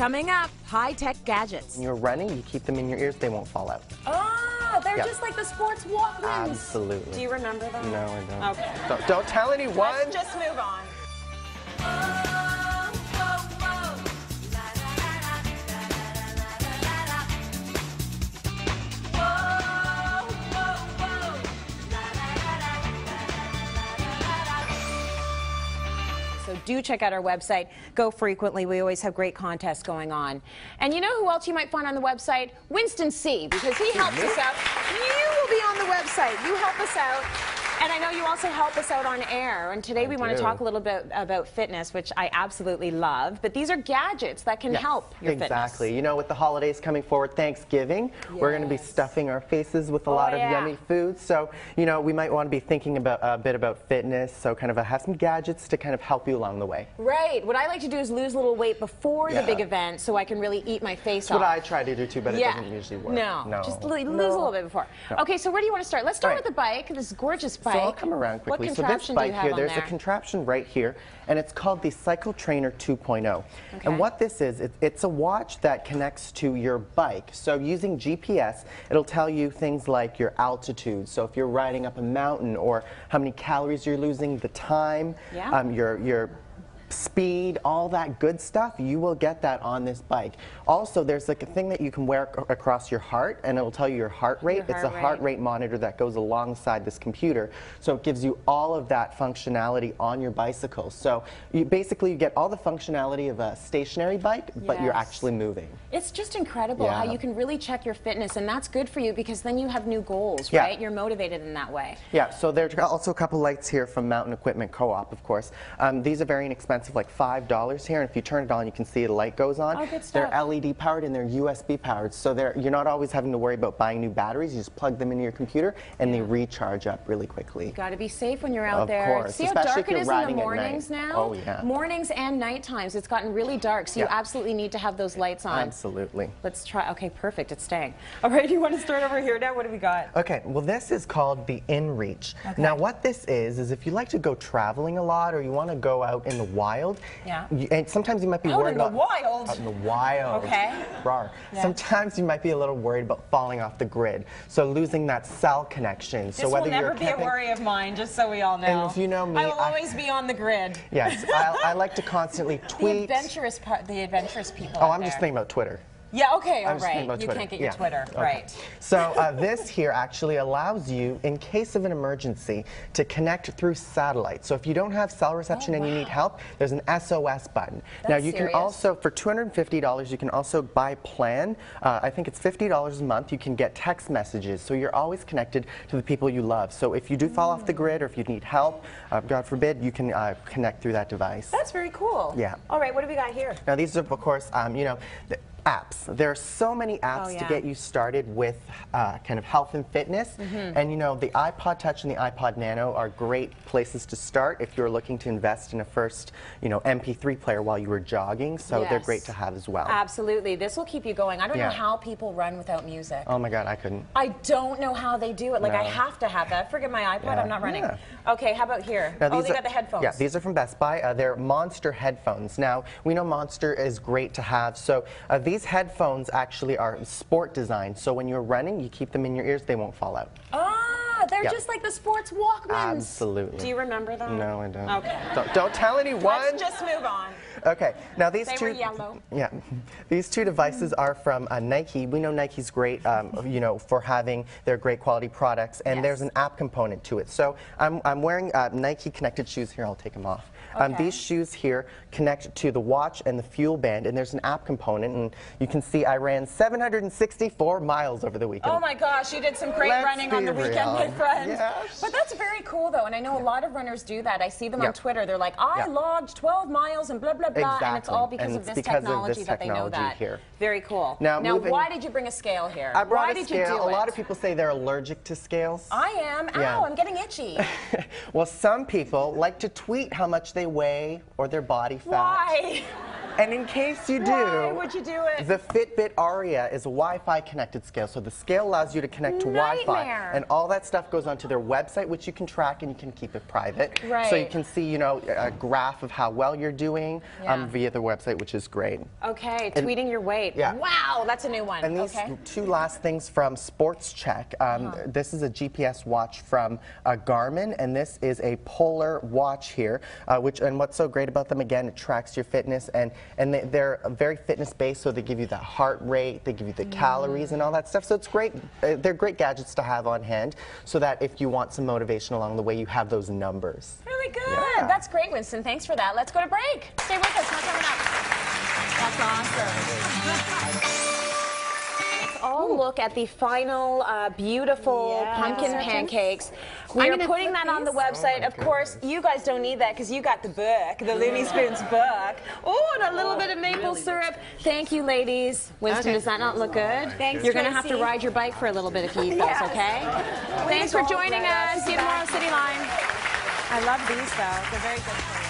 Coming up, high-tech gadgets. When you're running, you keep them in your ears, they won't fall out. Oh, they're just like the sports Walkmans. Absolutely. Do you remember them? No, I don't. Okay. Don't tell anyone. Let's just move on. So do check out our website. Go frequently. We always have great contests going on. And you know who else you might find on the website? Winston Sih, because he helps us out. You will be on the website. You help us out. And I know you also help us out on air. And today we want to talk a little bit about fitness, which I absolutely love. But these are gadgets that can help your fitness. Exactly. You know, with the holidays coming forward, Thanksgiving, we're going to be stuffing our faces with a lot of yummy foods. So, you know, we might want to be thinking about a bit about fitness. So kind of have some gadgets to kind of help you along the way. Right. What I like to do is lose a little weight before the big event so I can really eat my face off. That's what I try to do too, but it doesn't usually work. No. Just lose a little bit before. No. Okay, so where do you want to start? Let's start with the bike, this gorgeous bike. So I'll come around quickly. What contraption do you have on there's there? a contraption right here, and it's called the Cycle Trainer 2.0. Okay. And what this is, it's a watch that connects to your bike. So using GPS, it'll tell you things like your altitude. So if you're riding up a mountain, or how many calories you're losing, the time, your speed, all that good stuff, you will get that on this bike. Also, there's like a thing that you can wear across your heart, and it will tell you your heart rate. It's a heart rate monitor that goes alongside this computer, so it gives you all of that functionality on your bicycle. So you basically get all the functionality of a stationary bike, but you're actually moving. It's just incredible how you can really check your fitness, and that's good for you because then you have new goals, right? You're motivated in that way. Yeah, so there's also a couple lights here from Mountain Equipment Co-op, of course. These are very inexpensive, like $5 here, and if you turn it on, you can see the light goes on. Oh, good stuff. They're LED powered and they're USB powered, so you're not always having to worry about buying new batteries. You just plug them into your computer and they recharge up really quickly. You got to be safe when you're out there. Of course, see how dark it is in the mornings now? Oh yeah. Mornings and night times. It's gotten really dark, so you absolutely need to have those lights on. Absolutely. Let's try. Okay, perfect. It's staying. All right, you want to start over here now? What do we got? Okay, well this is called the InReach. Okay. Now what this is if you like to go traveling a lot, or you want to go out in the wild, and sometimes you might be worried about out in the wild. Okay. Rawr. Sometimes you might be a little worried about falling off the grid, so losing that cell connection. This will never be a worry of mine, just so we all know. And if you know me, I will always be on the grid. Yes, I like to constantly tweet. The adventurous people. Oh, I'm just thinking about Twitter. Yeah, okay, all right. You can't get your Twitter, right. So this here actually allows you, in case of an emergency, to connect through satellite. So if you don't have cell reception and you need help, there's an SOS button. Now you can also, for $250, you can also buy a plan. I think it's $50 a month. You can get text messages, so you're always connected to the people you love. So if you do fall off the grid, or if you need help, God forbid, you can connect through that device. That's very cool. Yeah. All right, what do we got here? Now these are, of course, you know, apps. There are so many apps to get you started with kind of health and fitness. And you know, the iPod Touch and the iPod Nano are great places to start if you're looking to invest in a first, you know, MP3 player while you were jogging. So they're great to have as well. Absolutely. This will keep you going. I don't know how people run without music. Oh my God, I couldn't. I don't know how they do it. Like, I have to have that. Forget my iPod, I'm not running. Okay, how about here? Now, they got the headphones. Yeah, these are from Best Buy. They're Monster headphones. Now, we know Monster is great to have. So these headphones actually are sport designed, so when you're running, you keep them in your ears, they won't fall out. Ah, they're just like the sports Walkmans. Absolutely. Do you remember them? No, I don't. Okay. Don't tell anyone. Let's just move on. Okay, now these They were yellow. Yeah, these two devices are from Nike. We know Nike's great, you know, for having their great quality products, and there's an app component to it. So I'm wearing Nike connected shoes here. I'll take them off. These shoes here connect to the watch and the fuel band, and there's an app component, and you can see I ran 764 miles over the weekend. Oh my gosh, you did some great running on the weekend, my friend. Yes. But that's very cool though, and I know a lot of runners do that. I see them on Twitter. They're like, I logged 12 miles and blah, blah, blah, and it's all because of this technology that they know that. Very cool. Now why did you bring a scale here? I brought a scale. A lot of people say they're allergic to scales. I am. Ow, I'm getting itchy. Well, some people like to tweet how much they weigh or their body fat. Why? And in case you do, Why would you do it? the Fitbit Aria is a Wi-Fi connected scale. So the scale allows you to connect to Wi-Fi. And all that stuff goes onto their website, which you can track and you can keep it private. Right. So you can see, you know, a graph of how well you're doing via the website, which is great. Okay, tweeting your weight. Yeah. Wow, that's a new one. And these two last things from Sports Check. This is a GPS watch from Garmin, and this is a polar watch here. And what's so great about them, again, it tracks your fitness, and they're very fitness-based, so they give you the heart rate, they give you the calories and all that stuff. So it's great. They're great gadgets to have on hand, so that if you want some motivation along the way, you have those numbers. Really good. Yeah. That's great, Winston. Thanks for that. Let's go to break. Stay with us. More coming up. That's awesome. Let's all look at the final beautiful pumpkin pancakes. We are putting that on the website. Of course, you guys don't need that because you got the book, the Looney Spoons book. Oh, and a little bit of maple syrup. Thank you, ladies. Winston, does that not look good? Thanks, You're going to have Tracy. to ride your bike for a little bit if you eat those, okay? Thanks for joining us. See you tomorrow, Cityline. I love these, though. They're very good.